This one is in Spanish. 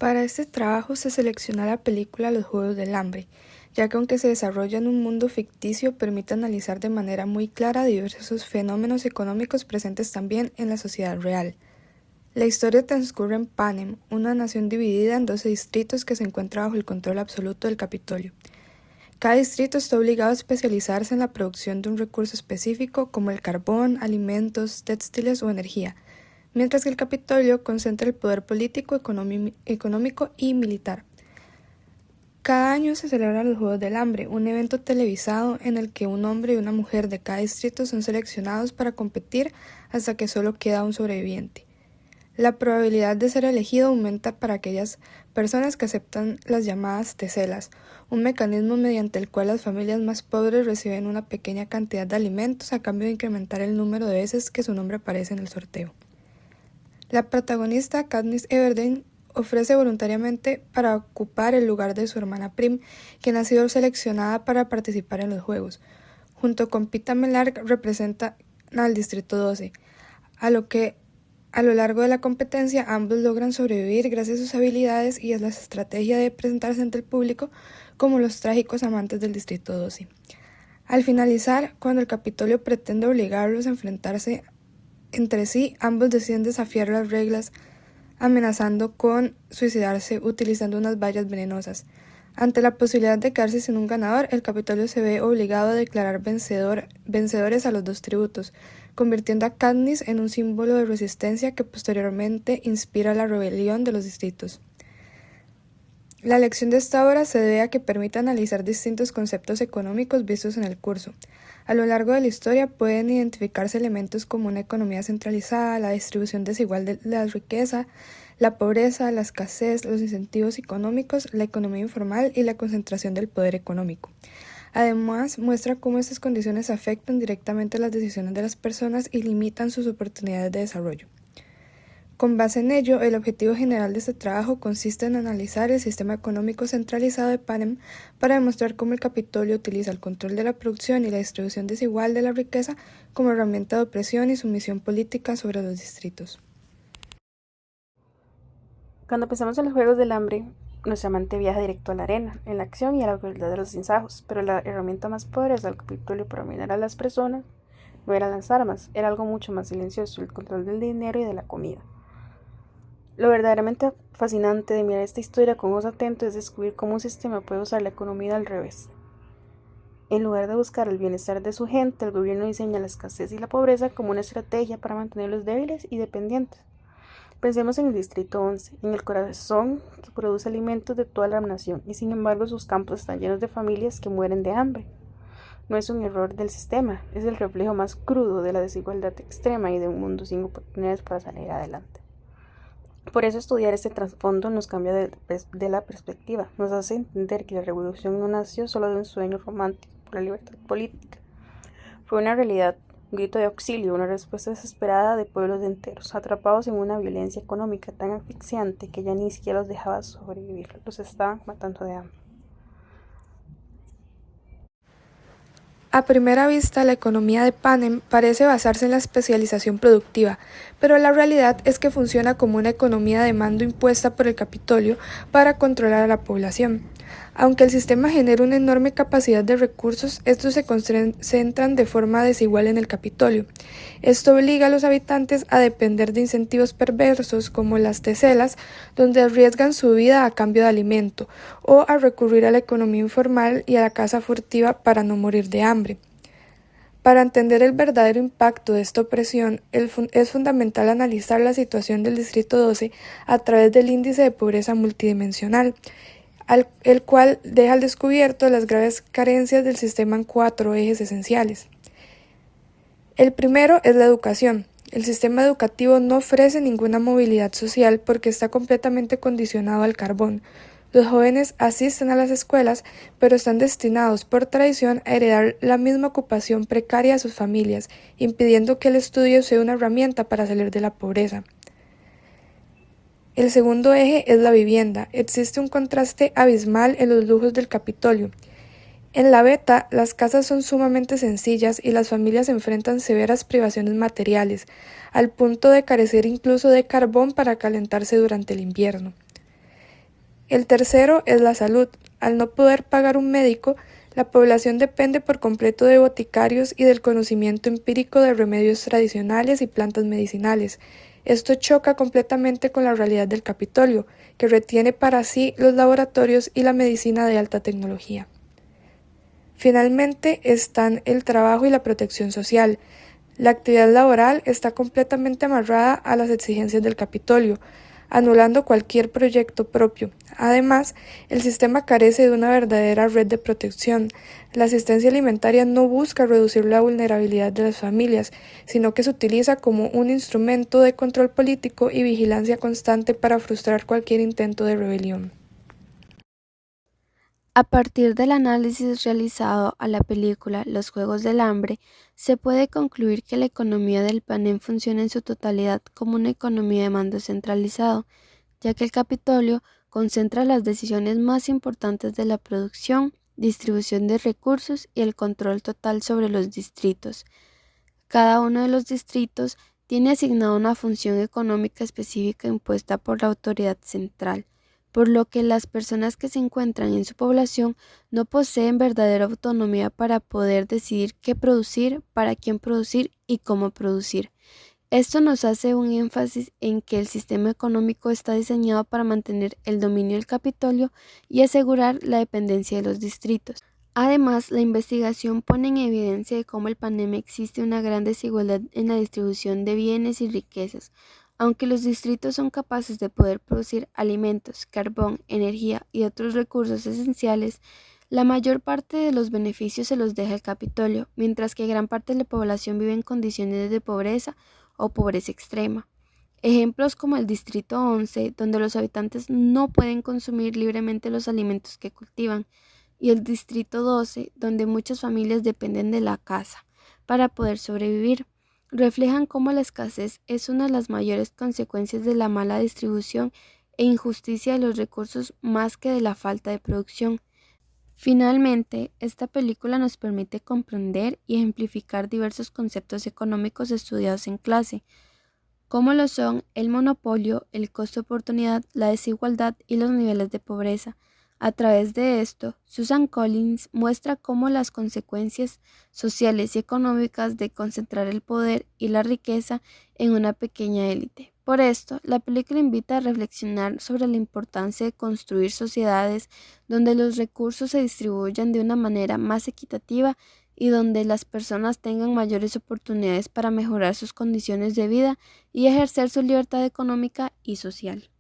Para este trabajo se selecciona la película Los Juegos del Hambre, ya que aunque se desarrolla en un mundo ficticio, permite analizar de manera muy clara diversos fenómenos económicos presentes también en la sociedad real. La historia transcurre en Panem, una nación dividida en 12 distritos que se encuentra bajo el control absoluto del Capitolio. Cada distrito está obligado a especializarse en la producción de un recurso específico como el carbón, alimentos, textiles o energía, mientras que el Capitolio concentra el poder político, económico y militar. Cada año se celebran los Juegos del Hambre, un evento televisado en el que un hombre y una mujer de cada distrito son seleccionados para competir hasta que solo queda un sobreviviente. La probabilidad de ser elegido aumenta para aquellas personas que aceptan las llamadas teselas, un mecanismo mediante el cual las familias más pobres reciben una pequeña cantidad de alimentos a cambio de incrementar el número de veces que su nombre aparece en el sorteo. La protagonista, Katniss Everdeen, ofrece voluntariamente para ocupar el lugar de su hermana Prim, quien ha sido seleccionada para participar en los Juegos. Junto con Peeta Mellark representan al Distrito 12, a lo largo de la competencia ambos logran sobrevivir gracias a sus habilidades y a la estrategia de presentarse ante el público como los trágicos amantes del Distrito 12. Al finalizar, cuando el Capitolio pretende obligarlos a enfrentarse entre sí, ambos deciden desafiar las reglas, amenazando con suicidarse utilizando unas bayas venenosas. Ante la posibilidad de quedarse sin un ganador, el Capitolio se ve obligado a declarar vencedores a los dos tributos, convirtiendo a Katniss en un símbolo de resistencia que posteriormente inspira la rebelión de los distritos. La elección de esta obra se debe a que permite analizar distintos conceptos económicos vistos en el curso. A lo largo de la historia pueden identificarse elementos como una economía centralizada, la distribución desigual de la riqueza, la pobreza, la escasez, los incentivos económicos, la economía informal y la concentración del poder económico. Además, muestra cómo estas condiciones afectan directamente las decisiones de las personas y limitan sus oportunidades de desarrollo. Con base en ello, el objetivo general de este trabajo consiste en analizar el sistema económico centralizado de Panem para demostrar cómo el Capitolio utiliza el control de la producción y la distribución desigual de la riqueza como herramienta de opresión y sumisión política sobre los distritos. Cuando pensamos en los Juegos del Hambre, nuestra mente viaja directo a la arena, en la acción y a la crueldad de los sinsajos, pero la herramienta más poderosa del Capitolio para dominar a las personas no eran las armas, era algo mucho más silencioso, el control del dinero y de la comida. Lo verdaderamente fascinante de mirar esta historia con ojos atentos es descubrir cómo un sistema puede usar la economía al revés. En lugar de buscar el bienestar de su gente, el gobierno diseña la escasez y la pobreza como una estrategia para mantenerlos débiles y dependientes. Pensemos en el Distrito 11, en el corazón que produce alimentos de toda la nación, y sin embargo sus campos están llenos de familias que mueren de hambre. No es un error del sistema, es el reflejo más crudo de la desigualdad extrema y de un mundo sin oportunidades para salir adelante. Por eso estudiar este trasfondo nos cambia de la perspectiva, nos hace entender que la revolución no nació solo de un sueño romántico por la libertad política. Fue una realidad, un grito de auxilio, una respuesta desesperada de pueblos enteros, atrapados en una violencia económica tan asfixiante que ya ni siquiera los dejaba sobrevivir, los estaban matando de hambre. A primera vista, la economía de Panem parece basarse en la especialización productiva, pero la realidad es que funciona como una economía de mando impuesta por el Capitolio para controlar a la población. Aunque el sistema genera una enorme capacidad de recursos, estos se concentran de forma desigual en el Capitolio. Esto obliga a los habitantes a depender de incentivos perversos como las teselas, donde arriesgan su vida a cambio de alimento, o a recurrir a la economía informal y a la caza furtiva para no morir de hambre. Para entender el verdadero impacto de esta opresión, es fundamental analizar la situación del Distrito 12 a través del índice de pobreza multidimensional, el cual deja al descubierto las graves carencias del sistema en 4 ejes esenciales. El primero es la educación. El sistema educativo no ofrece ninguna movilidad social porque está completamente condicionado al carbón. Los jóvenes asisten a las escuelas, pero están destinados por tradición a heredar la misma ocupación precaria a sus familias, impidiendo que el estudio sea una herramienta para salir de la pobreza. El segundo eje es la vivienda. Existe un contraste abismal en los lujos del Capitolio. En la Beta, las casas son sumamente sencillas y las familias enfrentan severas privaciones materiales, al punto de carecer incluso de carbón para calentarse durante el invierno. El tercero es la salud. Al no poder pagar un médico, la población depende por completo de boticarios y del conocimiento empírico de remedios tradicionales y plantas medicinales. Esto choca completamente con la realidad del Capitolio, que retiene para sí los laboratorios y la medicina de alta tecnología. Finalmente están el trabajo y la protección social. La actividad laboral está completamente amarrada a las exigencias del Capitolio, anulando cualquier proyecto propio. Además, el sistema carece de una verdadera red de protección. La asistencia alimentaria no busca reducir la vulnerabilidad de las familias, sino que se utiliza como un instrumento de control político y vigilancia constante para frustrar cualquier intento de rebelión. A partir del análisis realizado a la película Los Juegos del Hambre, se puede concluir que la economía del Panem funciona en su totalidad como una economía de mando centralizado, ya que el Capitolio concentra las decisiones más importantes de la producción, distribución de recursos y el control total sobre los distritos. Cada uno de los distritos tiene asignada una función económica específica impuesta por la autoridad central, por lo que las personas que se encuentran en su población no poseen verdadera autonomía para poder decidir qué producir, para quién producir y cómo producir. Esto nos hace un énfasis en que el sistema económico está diseñado para mantener el dominio del Capitolio y asegurar la dependencia de los distritos. Además, la investigación pone en evidencia de cómo el Panem existe una gran desigualdad en la distribución de bienes y riquezas. Aunque los distritos son capaces de poder producir alimentos, carbón, energía y otros recursos esenciales, la mayor parte de los beneficios se los deja el Capitolio, mientras que gran parte de la población vive en condiciones de pobreza o pobreza extrema. Ejemplos como el Distrito 11, donde los habitantes no pueden consumir libremente los alimentos que cultivan, y el Distrito 12, donde muchas familias dependen de la caza para poder sobrevivir, reflejan cómo la escasez es una de las mayores consecuencias de la mala distribución e injusticia de los recursos más que de la falta de producción. Finalmente, esta película nos permite comprender y ejemplificar diversos conceptos económicos estudiados en clase, como lo son el monopolio, el costo de oportunidad, la desigualdad y los niveles de pobreza. A través de esto, Susan Collins muestra cómo las consecuencias sociales y económicas de concentrar el poder y la riqueza en una pequeña élite. Por esto, la película invita a reflexionar sobre la importancia de construir sociedades donde los recursos se distribuyan de una manera más equitativa y donde las personas tengan mayores oportunidades para mejorar sus condiciones de vida y ejercer su libertad económica y social.